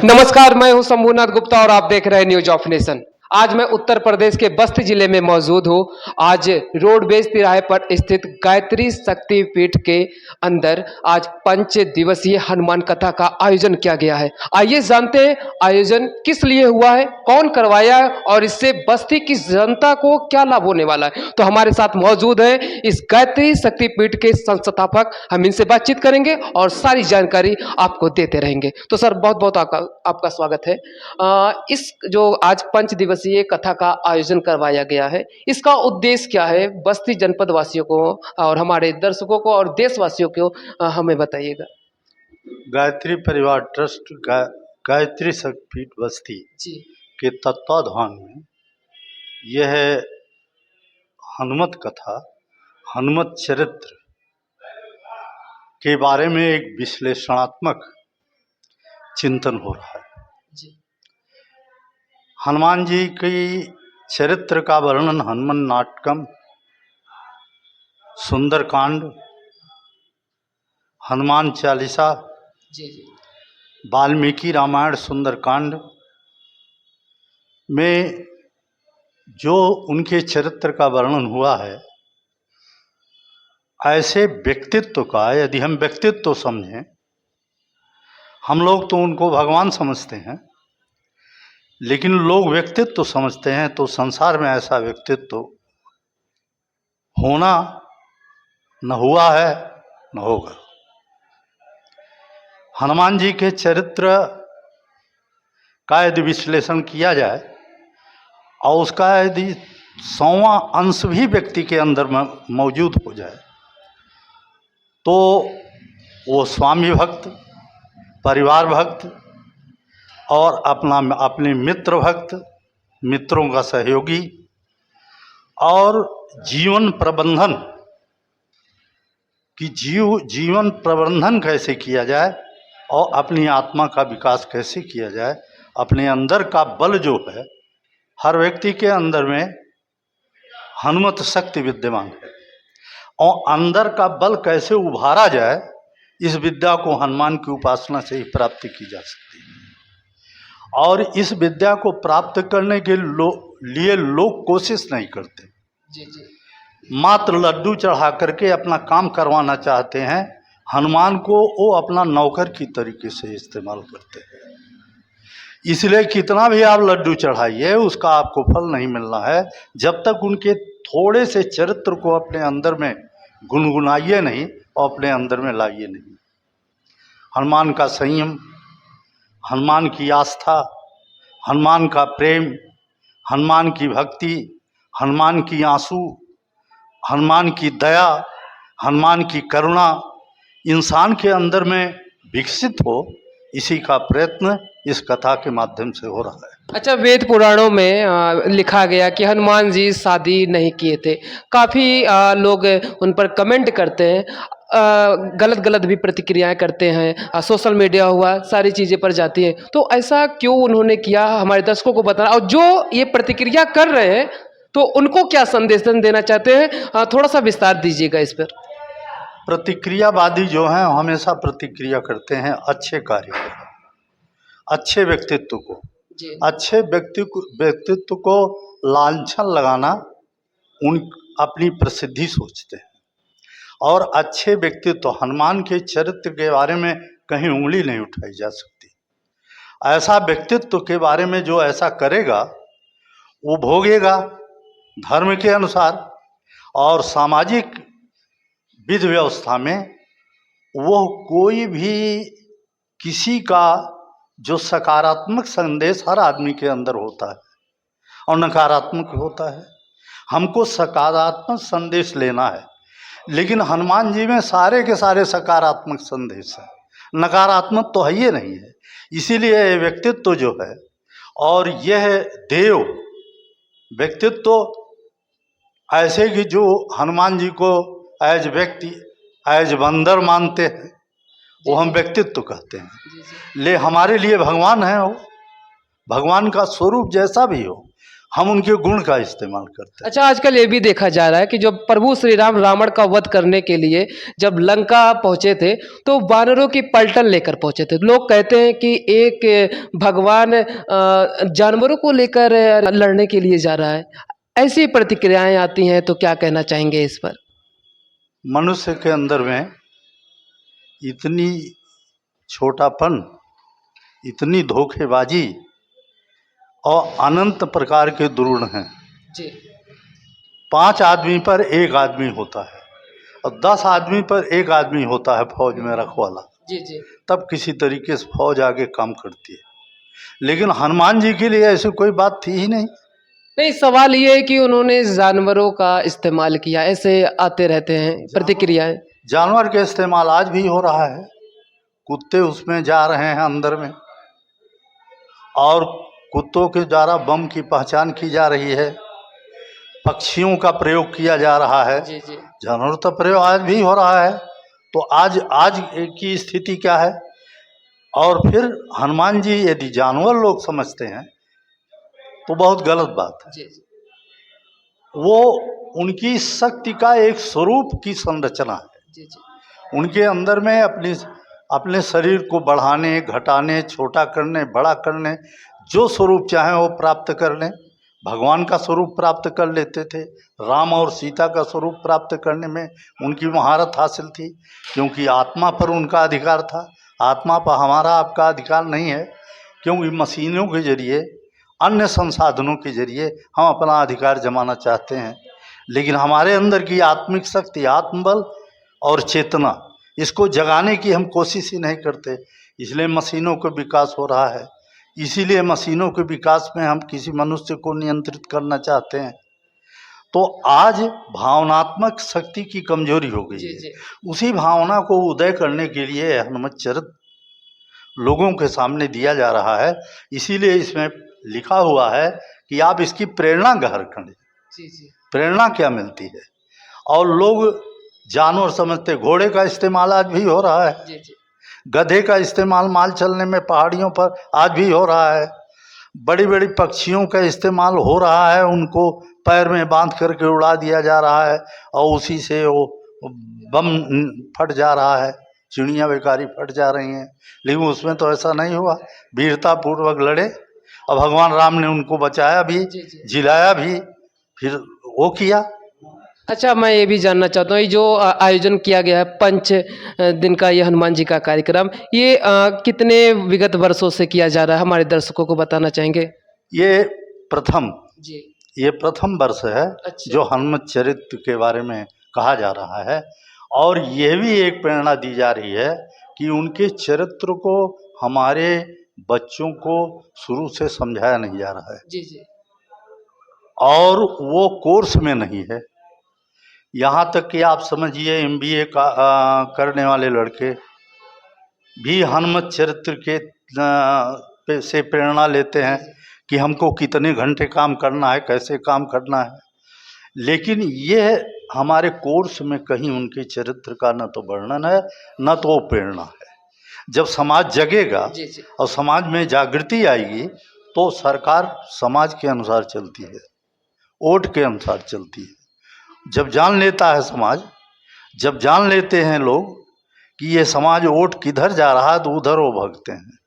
नमस्कार, मैं हूं शंभुनाथ गुप्ता और आप देख रहे हैं न्यूज ऑफ नेशन। आज मैं उत्तर प्रदेश के बस्ती जिले में मौजूद हूं। आज रोडवेज तिराहे पर स्थित गायत्री शक्तिपीठ के अंदर आज 5 दिवसीय हनुमान कथा का आयोजन किया गया है। आइए जानते हैं आयोजन किस लिए हुआ है, कौन करवाया है और इससे बस्ती की जनता को क्या लाभ होने वाला है। तो हमारे साथ मौजूद है इस गायत्री शक्तिपीठ के संस्थापक, हम इनसे बातचीत करेंगे और सारी जानकारी आपको देते रहेंगे। तो सर, बहुत बहुत आपका स्वागत है। इस जो आज 5 दिवसीय कथा का आयोजन करवाया गया है, इसका उद्देश्य क्या है, बस्ती जनपद वासियों को और हमारे दर्शकों को और देशवासियों को हमें बताइएगा। गायत्री परिवार ट्रस्ट गायत्री शक्तिपीठ बस्ती जी के तत्वाधान में यह हनुमत कथा, हनुमत चरित्र के बारे में एक विश्लेषणात्मक चिंतन हो रहा है। जी हनुमान जी की चरित्र का वर्णन हनुमान नाटकम, सुंदरकांड, हनुमान चालीसा, जी जी वाल्मीकि रामायण सुंदरकांड में जो उनके चरित्र का वर्णन हुआ है, ऐसे व्यक्तित्व का यदि हम व्यक्तित्व समझें, हम लोग तो उनको भगवान समझते हैं, लेकिन लोग व्यक्तित्व समझते हैं तो संसार में ऐसा व्यक्तित्व होना न हुआ है न होगा। हनुमान जी के चरित्र का यदि विश्लेषण किया जाए और उसका यदि 100वां अंश भी व्यक्ति के अंदर में मौजूद हो जाए तो वो स्वामी भक्त, परिवार भक्त और अपने मित्र भक्त, मित्रों का सहयोगी और जीवन प्रबंधन की जीवन प्रबंधन कैसे किया जाए और अपनी आत्मा का विकास कैसे किया जाए, अपने अंदर का बल जो है, हर व्यक्ति के अंदर में हनुमत शक्ति विद्यमान है और अंदर का बल कैसे उभारा जाए, इस विद्या को हनुमान की उपासना से ही प्राप्त की जा सकती है। और इस विद्या को प्राप्त करने के लिए लोग कोशिश नहीं करते, जी जी मात्र लड्डू चढ़ा करके अपना काम करवाना चाहते हैं। हनुमान को वो अपना नौकर की तरीके से इस्तेमाल करते हैं। इसलिए कितना भी आप लड्डू चढ़ाइए, उसका आपको फल नहीं मिलना है जब तक उनके थोड़े से चरित्र को अपने अंदर में गुनगुनाइए नहीं और अपने अंदर में लाइए नहीं। हनुमान का संयम, हनुमान की आस्था, हनुमान का प्रेम, हनुमान की भक्ति, हनुमान की आंसू, हनुमान की दया, हनुमान की करुणा इंसान के अंदर में विकसित हो, इसी का प्रयत्न इस कथा के माध्यम से हो रहा है। अच्छा, वेद पुराणों में लिखा गया कि हनुमान जी शादी नहीं किए थे। काफ़ी लोग उन पर कमेंट करते हैं, गलत गलत भी प्रतिक्रियाएं करते हैं, सोशल मीडिया हुआ, सारी चीज़ें पर जाती है। तो ऐसा क्यों उन्होंने किया, हमारे दर्शकों को बताना। और जो ये प्रतिक्रिया कर रहे हैं तो उनको क्या संदेश देना चाहते हैं, थोड़ा सा विस्तार दीजिएगा इस पर। प्रतिक्रियावादी जो हैं हमेशा प्रतिक्रिया करते हैं अच्छे कार्य को, अच्छे व्यक्तित्व को, अच्छे व्यक्तित्व को लांछन लगाना उन अपनी प्रसिद्धि सोचते हैं। और अच्छे व्यक्तित्व, हनुमान के चरित्र के बारे में कहीं उंगली नहीं उठाई जा सकती। ऐसा व्यक्तित्व के बारे में जो ऐसा करेगा वो भोगेगा धर्म के अनुसार, और सामाजिक विधि व्यवस्था में वो कोई भी किसी का जो सकारात्मक संदेश हर आदमी के अंदर होता है और नकारात्मक होता है, हमको सकारात्मक संदेश लेना है। लेकिन हनुमान जी में सारे के सारे सकारात्मक संदेश हैं, नकारात्मक तो है ही नहीं है। इसीलिए ये व्यक्तित्व जो है और यह देव व्यक्तित्व ऐसे कि जो हनुमान जी को एज व्यक्ति, एज बंदर मानते हैं, वो हम व्यक्तित्व कहते हैं। ले हमारे लिए भगवान है, वो भगवान का स्वरूप जैसा भी हो, हम उनके गुण का इस्तेमाल करते हैं। अच्छा, आजकल ये भी देखा जा रहा है कि जब प्रभु श्री राम रावण का वध करने के लिए जब लंका पहुंचे थे तो वानरों की पलटन लेकर पहुंचे थे। लोग कहते हैं कि एक भगवान जानवरों को लेकर लड़ने के लिए जा रहा है। ऐसी प्रतिक्रियाएं आती हैं, तो क्या कहना चाहेंगे इस पर? मनुष्य के अंदर में इतनी छोटापन, इतनी धोखेबाजी और अनंत प्रकार के दुर्गुण हैं। जी 5 आदमी पर एक आदमी होता है और 10 आदमी पर एक आदमी होता है फौज में रखवाला, जी जी तब किसी तरीके से फौज आगे काम करती है। लेकिन हनुमान जी के लिए ऐसी कोई बात थी ही नहीं। नहीं, सवाल ये है कि उन्होंने जानवरों का इस्तेमाल किया, ऐसे आते रहते हैं प्रतिक्रियाएं। जानवर के इस्तेमाल आज भी हो रहा है। कुत्ते उसमें जा रहे हैं अंदर में, और कुत्तों के द्वारा बम की पहचान की जा रही है। पक्षियों का प्रयोग किया जा रहा है। जी जी जानवर का प्रयोग आज भी हो रहा है। तो आज की स्थिति क्या है? और फिर हनुमान जी यदि जानवर लोग समझते हैं तो बहुत गलत बात है। जी जी वो उनकी शक्ति का एक स्वरूप की संरचना है। जी जी उनके अंदर में अपने शरीर को बढ़ाने, घटाने, छोटा करने, बड़ा करने, जो स्वरूप चाहे वो प्राप्त कर लें। भगवान का स्वरूप प्राप्त कर लेते थे। राम और सीता का स्वरूप प्राप्त करने में उनकी महारत हासिल थी, क्योंकि आत्मा पर उनका अधिकार था। आत्मा पर हमारा आपका अधिकार नहीं है, क्योंकि मशीनों के जरिए, अन्य संसाधनों के जरिए हम अपना अधिकार जमाना चाहते हैं। लेकिन हमारे अंदर की आत्मिक शक्ति, आत्मबल और चेतना, इसको जगाने की हम कोशिश ही नहीं करते। इसलिए मशीनों का विकास हो रहा है। इसीलिए मशीनों के विकास में हम किसी मनुष्य को नियंत्रित करना चाहते हैं। तो आज भावनात्मक शक्ति की कमजोरी हो गई जी है। जी उसी भावना को उदय करने के लिए हनुमत चरित्र लोगों के सामने दिया जा रहा है। इसीलिए इसमें लिखा हुआ है कि आप इसकी प्रेरणा ग्रहण करें। जी जी प्रेरणा क्या मिलती है? और लोग जानवर समझते। घोड़े का इस्तेमाल आज भी हो रहा है। जी जी गधे का इस्तेमाल माल चलने में पहाड़ियों पर आज भी हो रहा है। बड़ी बड़ी पक्षियों का इस्तेमाल हो रहा है, उनको पैर में बांध करके उड़ा दिया जा रहा है और उसी से वो बम फट जा रहा है, चिड़ियाँ बेकारी फट जा रही हैं। लेकिन उसमें तो ऐसा नहीं हुआ, वीरता पूर्वक लड़े और भगवान राम ने उनको बचाया भी, जी जी जिलाया भी, फिर वो किया। अच्छा, मैं ये भी जानना चाहता हूँ, ये जो आयोजन किया गया है 5 दिन का, ये हनुमान जी का कार्यक्रम, ये कितने विगत वर्षों से किया जा रहा है, हमारे दर्शकों को बताना चाहेंगे? ये प्रथम जी ये प्रथम वर्ष है अच्छा जो हनुमत चरित्र के बारे में कहा जा रहा है। और यह भी एक प्रेरणा दी जा रही है कि उनके चरित्र को हमारे बच्चों को शुरू से समझाया नहीं जा रहा है, जी जी और वो कोर्स में नहीं है। यहाँ तक कि आप समझिए MBA करने वाले लड़के भी हनुमत चरित्र से प्रेरणा लेते हैं कि हमको कितने घंटे काम करना है, कैसे काम करना है। लेकिन ये हमारे कोर्स में कहीं उनके चरित्र का न तो वर्णन है, न तो प्रेरणा है। जब समाज जगेगा जी जी और समाज में जागृति आएगी तो सरकार समाज के अनुसार चलती है, वोट के अनुसार चलती है। जब जान लेता है समाज, जब जान लेते हैं लोग कि ये समाज वोट किधर जा रहा है, तो उधर वो भगते हैं।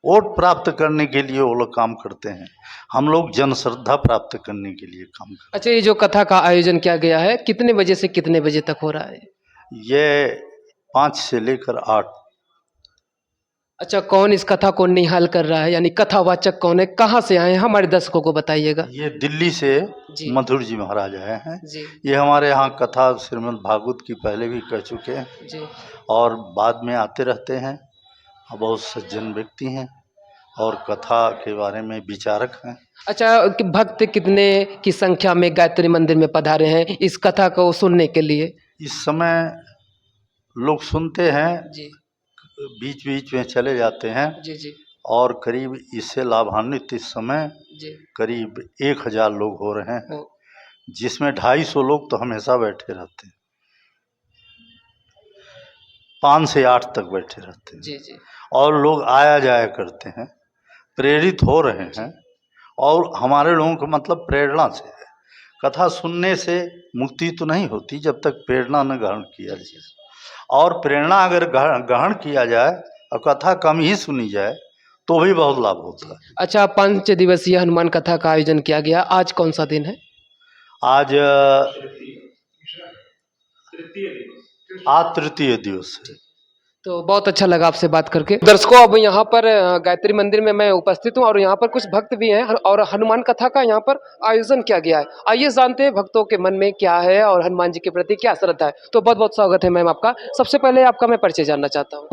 वोट प्राप्त करने के लिए वो लोग काम करते हैं, हम लोग जन श्रद्धा प्राप्त करने के लिए काम करते अच्छा, ये जो कथा का आयोजन किया गया है, कितने बजे से कितने बजे तक हो रहा है? हैं। ये 5 से लेकर 8। अच्छा, कौन इस कथा को निहाल कर रहा है, यानी कथावाचक कौन है, कहाँ से आए हैं, हमारे दर्शकों को बताइएगा। ये दिल्ली से जी मधुर जी महाराज आए हैं। जी ये हमारे यहाँ कथा श्रीमद् भागवत की पहले भी कह चुके हैं जी और बाद में आते रहते हैं। बहुत सज्जन व्यक्ति हैं और कथा के बारे में विचारक हैं। अच्छा, भक्त कितने की संख्या में गायत्री मंदिर में पधारे हैं इस कथा को सुनने के लिए? इस समय लोग सुनते हैं, जी बीच बीच में चले जाते हैं, जी जी और करीब इससे लाभान्वित इस समय जी करीब 1000 लोग हो रहे हैं, हो जिसमें 250 लोग तो हमेशा बैठे रहते हैं, 5 से 8 तक बैठे रहते हैं। जी जी और लोग आया जाया करते हैं, प्रेरित हो रहे हैं और हमारे लोगों को मतलब प्रेरणा से है। कथा सुनने से मुक्ति तो नहीं होती जब तक प्रेरणा न ग्रहण किया जाए, और प्रेरणा अगर ग्रहण किया जाए और कथा कम ही सुनी जाए तो भी बहुत लाभ होता है। अच्छा, 5 दिवसीय हनुमान कथा का आयोजन किया गया, आज कौन सा दिन है? आज तृतीय दिवस है। तो बहुत अच्छा लगा आपसे बात करके। दर्शकों, अब यहाँ पर गायत्री मंदिर में मैं उपस्थित हूँ और यहाँ पर कुछ भक्त भी हैं और हनुमान कथा का यहाँ पर आयोजन किया गया है। आइए जानते हैं भक्तों के मन में क्या है और हनुमान जी के प्रति क्या श्रद्धा है। तो बहुत बहुत स्वागत है मैम आपका। सबसे पहले आपका मैं परिचय जानना चाहता हूँ।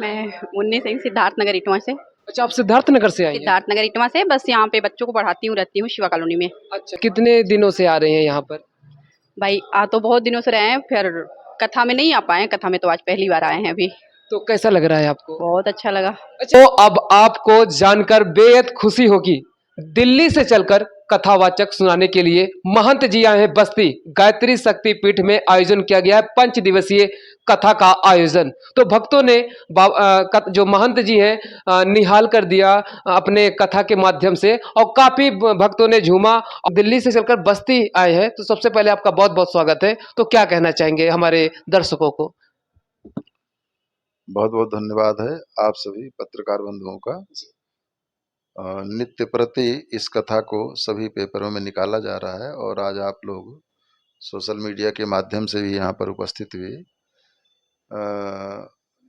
मैं मुन्नी सिंह, सिद्धार्थ नगर इटवा से। अच्छा, आप सिद्धार्थ नगर से आई हैं? सिद्धार्थ नगर इटवा से, बस यहाँ पे बच्चों को पढ़ाती हूँ, रहती हूँ शिवा कॉलोनी में। अच्छा, कितने दिनों से आ रहे हैं यहाँ पर? भाई आ तो बहुत दिनों से रहे हैं, फिर कथा में नहीं आ पाए। कथा में तो आज पहली बार आए हैं अभी। तो कैसा लग रहा है आपको? बहुत अच्छा लगा। अच्छा, तो अब आपको जानकर बेहद खुशी होगी, दिल्ली से चलकर कथावाचक सुनाने के लिए महंत जी आए हैं बस्ती। गायत्री शक्ति पीठ में आयोजन किया गया है 5 दिवसीय कथा का आयोजन। तो भक्तों ने जो महंत जी हैं निहाल कर दिया अपने कथा के माध्यम से, और काफी भक्तों ने झूमा। और दिल्ली से चलकर बस्ती आए हैं, तो सबसे पहले आपका बहुत बहुत स्वागत है। तो क्या कहना चाहेंगे हमारे दर्शकों को? बहुत बहुत धन्यवाद है आप सभी पत्रकार बंधुओं का। नित्य प्रति इस कथा को सभी पेपरों में निकाला जा रहा है और आज आप लोग सोशल मीडिया के माध्यम से भी यहाँ पर उपस्थित हुए।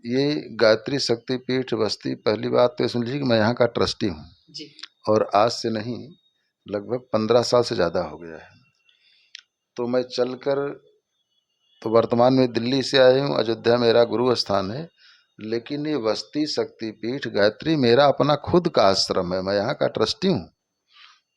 ये गायत्री शक्ति पीठ बस्ती, पहली बात तो सुन लीजिए कि मैं यहाँ का ट्रस्टी हूँ और आज से नहीं लगभग 15 साल से ज़्यादा हो गया है। तो मैं चलकर तो वर्तमान में दिल्ली से आया हूँ, अयोध्या मेरा गुरु स्थान है, लेकिन ये बस्ती शक्तिपीठ गायत्री मेरा अपना खुद का आश्रम है। मैं यहाँ का ट्रस्टी हूँ,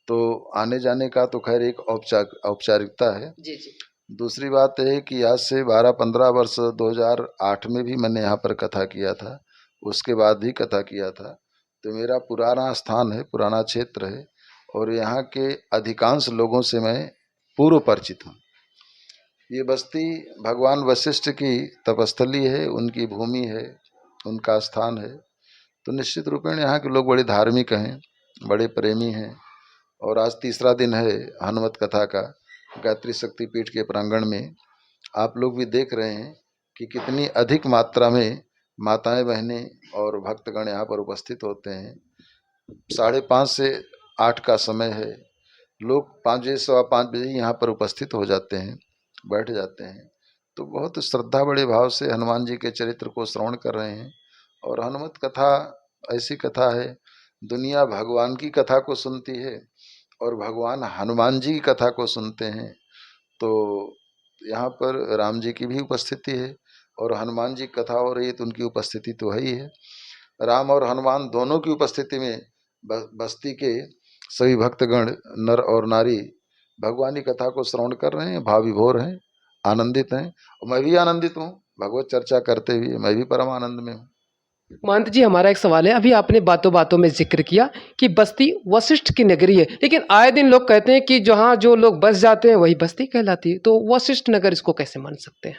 तो आने जाने का तो खैर एक औपचारिकता है। जी जी। दूसरी बात है कि आज से 12-15 वर्ष 2008 में भी मैंने यहाँ पर कथा किया था, उसके बाद भी कथा किया था। तो मेरा पुराना स्थान है, पुराना क्षेत्र है और यहाँ के अधिकांश लोगों से मैं पूर्व परिचित हूँ। ये बस्ती भगवान वशिष्ठ की तपस्थली है, उनकी भूमि है, उनका स्थान है। तो निश्चित रूपेण यहाँ के लोग बड़े धार्मिक हैं, बड़े प्रेमी हैं। और आज तीसरा दिन है हनुमत कथा का गायत्री शक्ति पीठ के प्रांगण में। आप लोग भी देख रहे हैं कि कितनी अधिक मात्रा में माताएं बहनें और भक्तगण यहाँ पर उपस्थित होते हैं। 5:30 से 8 का समय है, लोग 5 बजे 5:15 बजे यहाँ पर उपस्थित हो जाते हैं, बैठ जाते हैं। तो बहुत श्रद्धा बड़े भाव से हनुमान जी के चरित्र को श्रवण कर रहे हैं। और हनुमत कथा ऐसी कथा है, दुनिया भगवान की कथा को सुनती है और भगवान हनुमान जी की कथा को सुनते हैं। तो यहाँ पर राम जी की भी उपस्थिति है और हनुमान जी की कथा हो रही है तो उनकी उपस्थिति तो है ही है। राम और हनुमान दोनों की उपस्थिति में बस्ती के सभी भक्तगण नर और नारी भगवान की कथा को श्रवण कर रहे हैं, भाव विभोर हैं, आनंदित हैं। और मैं भी आनंदित हूँ, भगवत चर्चा करते हुए मैं भी परम आनंद में हूँ। महंत जी, हमारा एक सवाल है। अभी आपने बातों बातों में जिक्र किया कि बस्ती वशिष्ठ की नगरी है, लेकिन आए दिन लोग कहते हैं कि जहाँ जो लोग बस जाते हैं वही बस्ती कहलाती है। तो वशिष्ठ नगर इसको कैसे मान सकते हैं?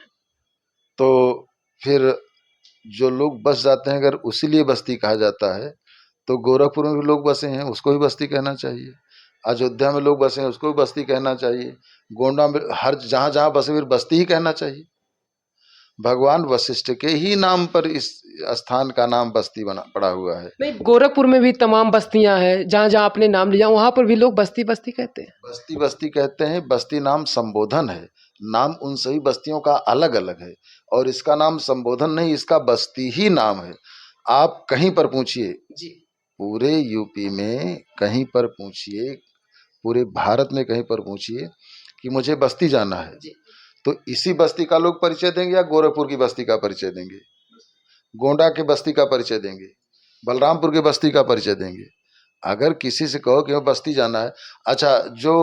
तो फिर जो लोग बस जाते हैं अगर उसी लिए बस्ती कहा जाता है, तो गोरखपुर में भी लोग बसे हैं, उसको भी बस्ती कहना चाहिए। अयोध्या में लोग बसे हैं, उसको भी बस्ती कहना चाहिए। गोंडा में हर जहाँ जहाँ बसे फिर बस्ती ही कहना चाहिए। भगवान वशिष्ठ के ही नाम पर इस स्थान का नाम बस्ती बना पड़ा हुआ है। नहीं, गोरखपुर में भी तमाम बस्तियां हैं, जहाँ जहाँ आपने नाम लिया वहाँ पर भी लोग बस्ती बस्ती कहते हैं। बस्ती बस्ती कहते हैं, बस्ती नाम संबोधन है। नाम उन सभी बस्तियों का अलग अलग है और इसका नाम संबोधन नहीं, इसका बस्ती ही नाम है। आप कहीं पर पूछिए, पूरे यूपी में कहीं पर पूछिए, पूरे भारत में कहीं पर पूछिए कि मुझे बस्ती जाना है, तो इसी बस्ती का लोग परिचय देंगे या गोरखपुर की बस्ती का परिचय देंगे, गोंडा के बस्ती का परिचय देंगे, बलरामपुर के बस्ती का परिचय देंगे। अगर किसी से कहो कि हमें बस्ती जाना है, अच्छा जो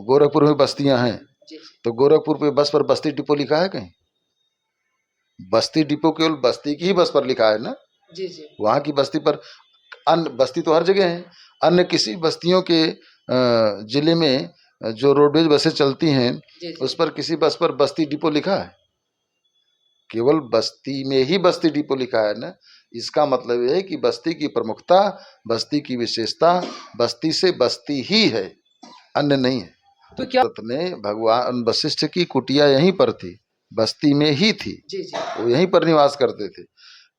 गोरखपुर में बस्तियां हैं तो गोरखपुर पे बस पर बस्ती डिपो लिखा है कहीं? बस्ती डिपो केवल बस्ती की ही बस पर लिखा है ना। जी जी। वहाँ की बस्ती पर, अन्य बस्ती तो हर जगह है, अन्य किसी बस्तियों के जिले में जो रोडवेज बसें चलती हैं उस पर किसी बस पर बस्ती डिपो लिखा है? केवल बस्ती में ही बस्ती डिपो लिखा है ना। इसका मतलब यह है कि बस्ती की प्रमुखता, बस्ती की विशेषता बस्ती से बस्ती ही है, अन्य नहीं है। तो क्या ने भगवान वशिष्ठ की कुटिया यहीं पर थी, बस्ती में ही थी, जी जी वो यहीं पर निवास करते थे।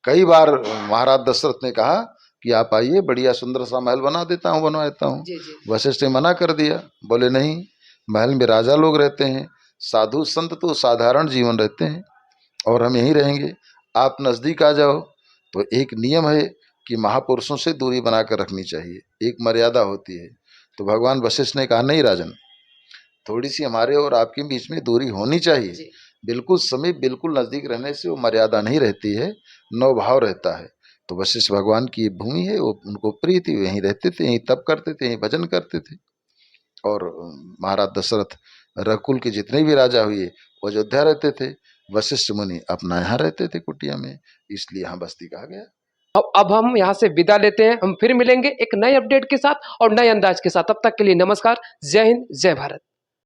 कई बार महाराज दशरथ ने कहा कि आप आइए, बढ़िया सुंदर सा महल बना देता हूँ, बनवा देता हूँ। जी जी वशिष्ठ ने मना कर दिया, बोले नहीं, महल में राजा लोग रहते हैं, साधु संत तो साधारण जीवन रहते हैं और हम यहीं रहेंगे, आप नज़दीक आ जाओ। तो एक नियम है कि महापुरुषों से दूरी बनाकर रखनी चाहिए, एक मर्यादा होती है। तो भगवान वशिष्ठ ने कहा नहीं राजन, थोड़ी सी हमारे और आपके बीच में दूरी होनी चाहिए। जी बिल्कुल समीप, बिल्कुल नज़दीक रहने से वो मर्यादा नहीं रहती है, नौ भाव रहता है। तो वशिष्ठ भगवान की भूमि है, वो उनको प्रिय थी, यहीं रहते थे, यहीं तप करते थे, यहीं भजन करते थे। और महाराज दशरथ, रकुल के जितने भी राजा हुए वो अयोध्या रहते थे, वशिष्ठ मुनि अपना यहाँ रहते थे कुटिया में, इसलिए यहाँ बस्ती कहा गया। अब हम यहाँ से विदा लेते हैं। हम फिर मिलेंगे एक नए अपडेट के साथ और नए अंदाज के साथ। तब तक के लिए नमस्कार, जय हिंद, जय भारत।